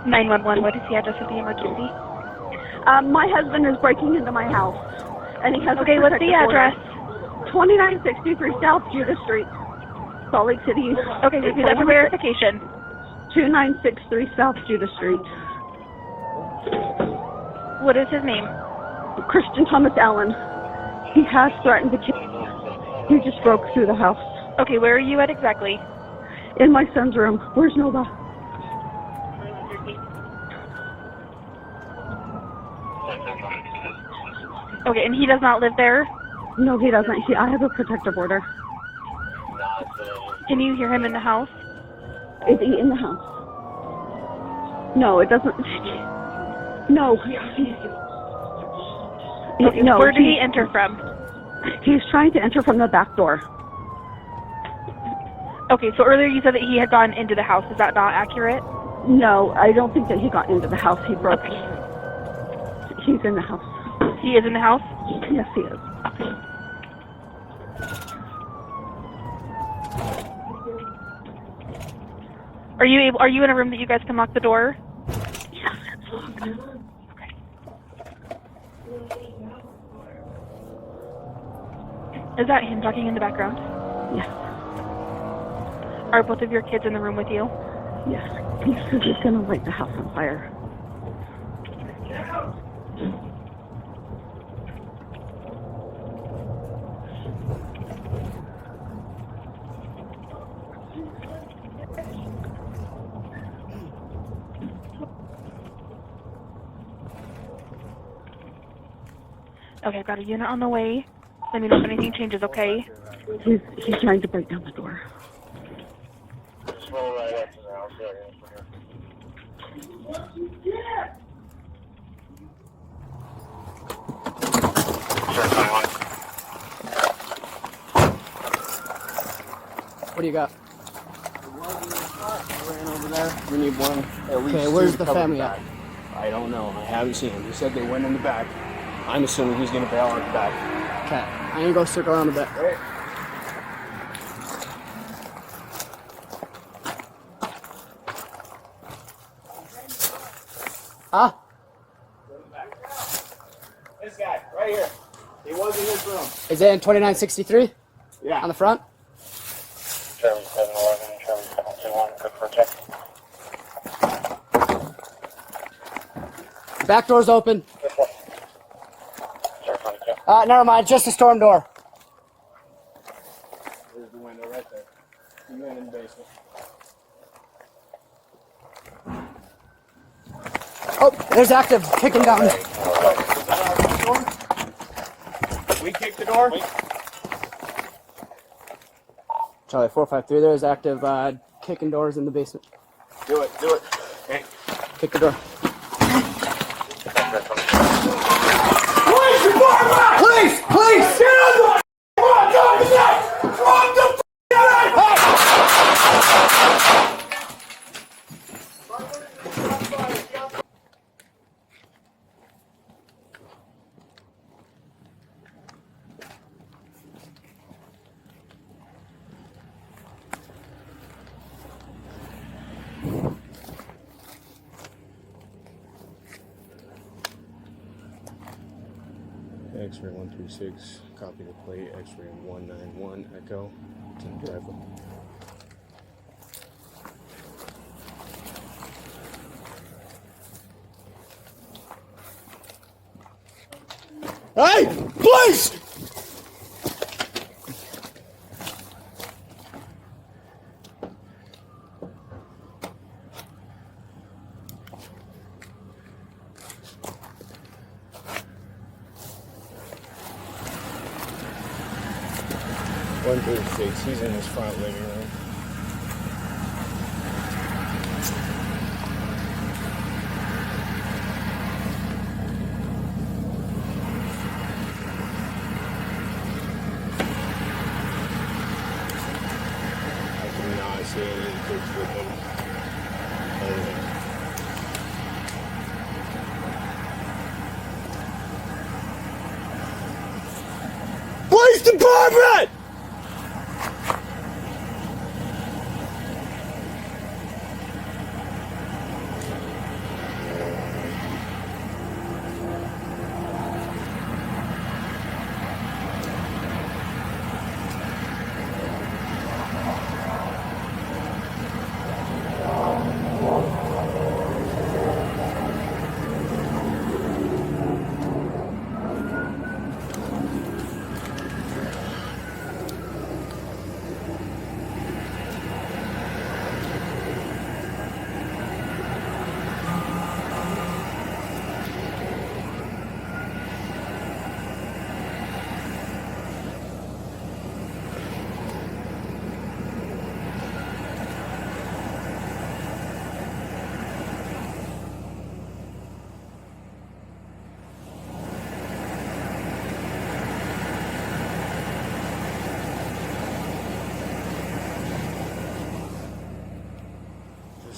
911, what is the address of the emergency? My husband is breaking into my house, and he has Okay, what's the address? 2963 South Judith Street, Salt Lake City. Okay, repeat that for verification. 2963 South Judith Street. What is his name? Christian Thomas Allen. He has threatened to kill. He just broke through the house. Okay, where are you at exactly? In my son's room. Where's Nova? Okay, and he does not live there? No, he doesn't. I have a protective order. Can you hear him in the house? Is he in the house? No, it doesn't. No. No. Where did he enter from? He's trying to enter from the back door. Okay, so earlier you said that he had gone into the house. Is that not accurate? No, I don't think that he got into the house. He broke. Okay. He's in the house. He is in the house? Yes, he is. Are you in a room that you guys can lock the door? Yes, it's locked. Okay. Is that him talking in the background? Yes. Are both of your kids in the room with you? Yes. He says he's going to light the house on fire. Okay, I've got a unit on the way. Let me know if anything changes, okay? He's trying to break down the door. What do you got? Ran over there. We need one. Okay, where's the family at? I don't know. I haven't seen him. He said they went in the back. I'm assuming he's going to bail out the back. Okay, I'm going to go circle around the back. Right. Huh? This guy, right here. He was in his room. Is it in 2963? Yeah. On the front? Charlie 711, Charlie 721, good for a check. Back door's open. This one. Sir, 22. Never mind, just a storm door. There's the window right there. He went in the basement. Oh, there's active kicking down. We kicked the door. Charlie 453, there's active kicking doors in the basement. Do it, do it. Hey. Kick the door. Police! Police! Get on the come on, come on, come on the X-ray 136, copy the plate, X-ray 191, Echo, team driver. Hey! Police! One 36, he's in his front living room. I cannot see any kids with him. Police department!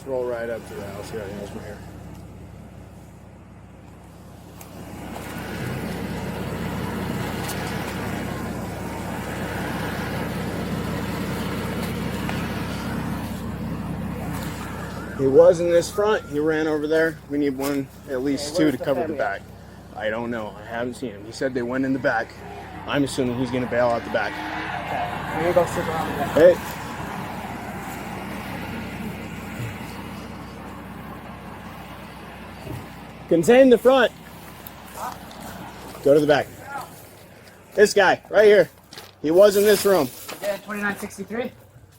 Just roll right up to the house. He already knows we're here. He was in this front. He ran over there. We need one, at least two, to cover the back. I don't know. I haven't seen him. He said they went in the back. I'm assuming he's going to bail out the back. Okay. We're gonna go sit around the back. Hey. Contain the front. Go to the back. This guy, right here. He was in this room. Yeah, 2963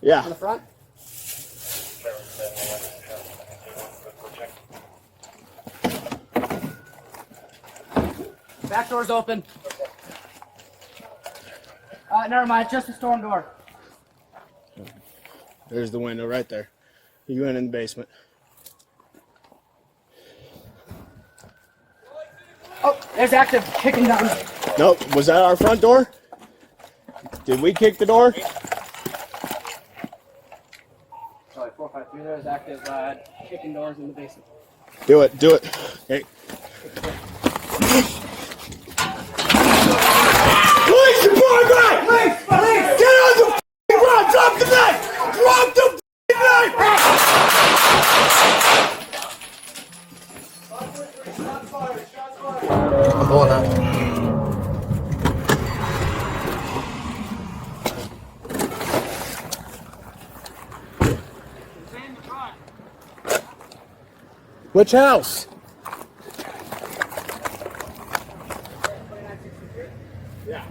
Yeah. on the front. Back door's open. Never mind, just the storm door. There's the window right there. He went in the basement. Oh, there's active kicking down. Nope. Was that our front door? Did we kick the door? Sorry, 453. There's active kicking doors in the basement. Do it. Do it. Hey. Police department! Police! Police! Get on the f***ing ground! Drop the knife! Drop the f***ing knife! I'm pulling up. Which house? Yeah.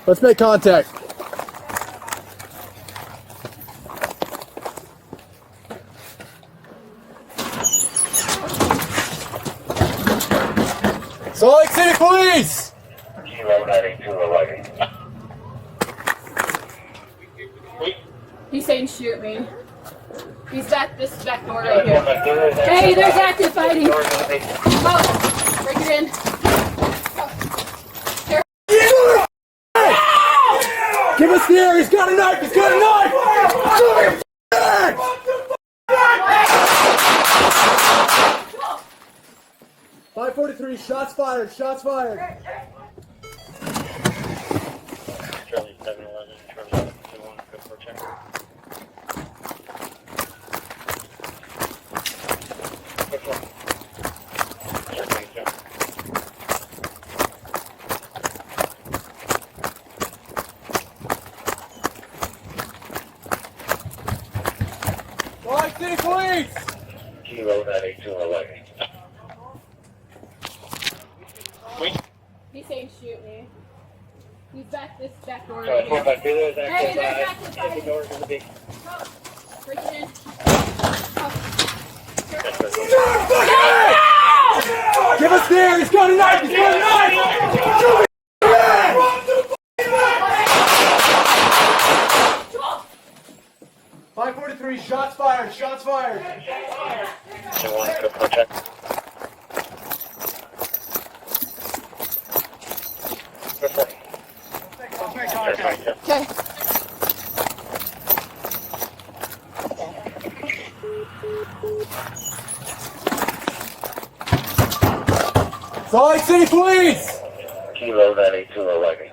Let's make contact. Salt Lake City Police! Kilo 92 arriving. He's saying shoot me. He's back this back door right here. Hey, there's active fighting. Oh, break it in. Give us the air! He's got a knife! He's got a knife! Show me your f***ing ass! 543, shots fired, shots fired. Charlie 711, Charlie 721, good for check. Good one. Sir 22. Salt Lake City Police! Kilo 92 arriving. He's saying shoot me. He's back this back door Charlie right here. 452, there's Hey, there's active active kicking fighting. doors in the beak. Break it in. Give us the air! He's got a knife! He's got a knife! Show me your ass! 543, shots fired, shots fired. 21, good for check. Good for. Sir 22. Okay. Salt Lake City Police! Kilo 92 arriving.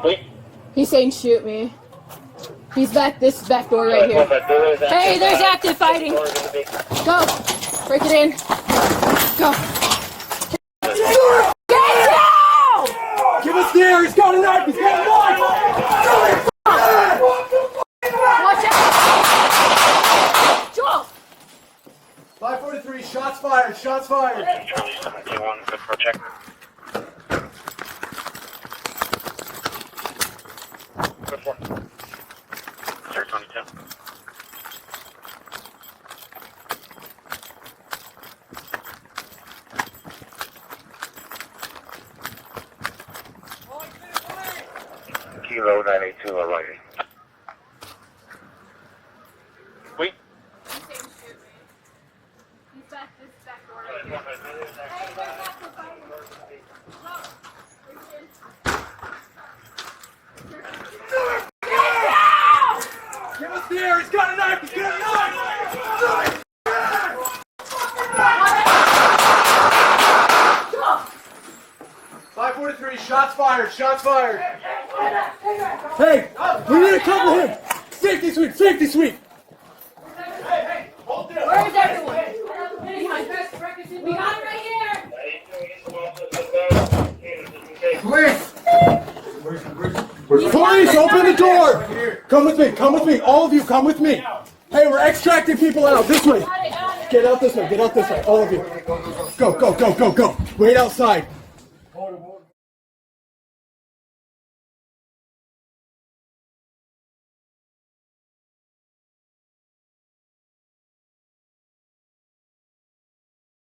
Wait. He's saying shoot me. He's back this back door right here. Hey, there's active fighting. Go. Break it in. Go. Get down! Give us the air! He's got a knife! He's got a knife! Show me your ass! Watch out! Joel! 543, shots fired, shots fired. Charlie 71, good for check. Good for. Sir 22. Kilo 92 arriving. Wait. He's saying shoot me. He's back this back door right here. Hey, there's active fighting. Get up there! He's got a knife! He's got a knife! 543, shots fired, shots fired. Hey, we need to cover him. Safety sweep, safety sweep. Hey, hold there. Where is everyone? We got him right here. Police! Police, open the door! Come with me, all of you, come with me. Hey, we're extracting people out, this way. Get out this way, all of you. Go. Wait outside.